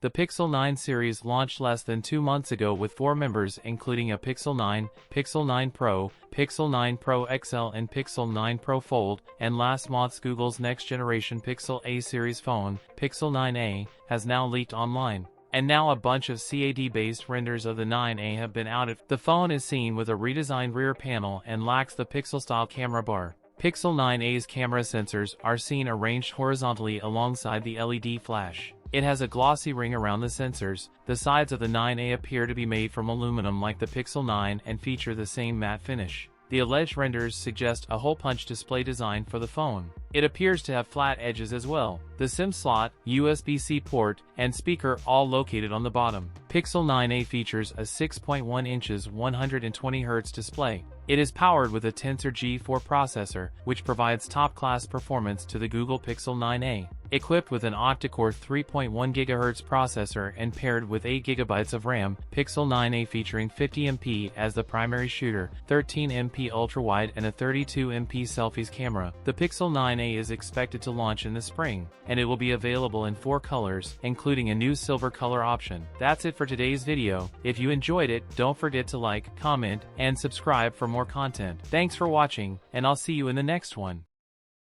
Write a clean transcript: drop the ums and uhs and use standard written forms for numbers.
The Pixel 9 series launched less than 2 months ago with 4 members including a Pixel 9, Pixel 9 Pro, Pixel 9 Pro XL and Pixel 9 Pro Fold, and last month's Google's next-generation Pixel A series phone, Pixel 9a, has now leaked online. And now a bunch of CAD-based renders of the 9a have been outed. The phone is seen with a redesigned rear panel and lacks the Pixel-style camera bar. Pixel 9a's camera sensors are seen arranged horizontally alongside the LED flash. It has a glossy ring around the sensors. The sides of the 9a appear to be made from aluminum like the Pixel 9 and feature the same matte finish. The alleged renders suggest a hole-punch display design for the phone. It appears to have flat edges as well. The SIM slot, USB-C port, and speaker all located on the bottom. Pixel 9a features a 6.1 inches 120Hz display. It is powered with a Tensor G4 processor, which provides top-class performance to the Google Pixel 9a. Equipped with an octa-core 3.1 GHz processor and paired with 8 GB of RAM, Pixel 9a featuring 50MP as the primary shooter, 13MP ultra-wide and a 32MP selfies camera. The Pixel 9a is expected to launch in the spring, and it will be available in 4 colors, including a new silver color option. That's it for today's video. If you enjoyed it, don't forget to like, comment, and subscribe for more content. Thanks for watching, and I'll see you in the next one.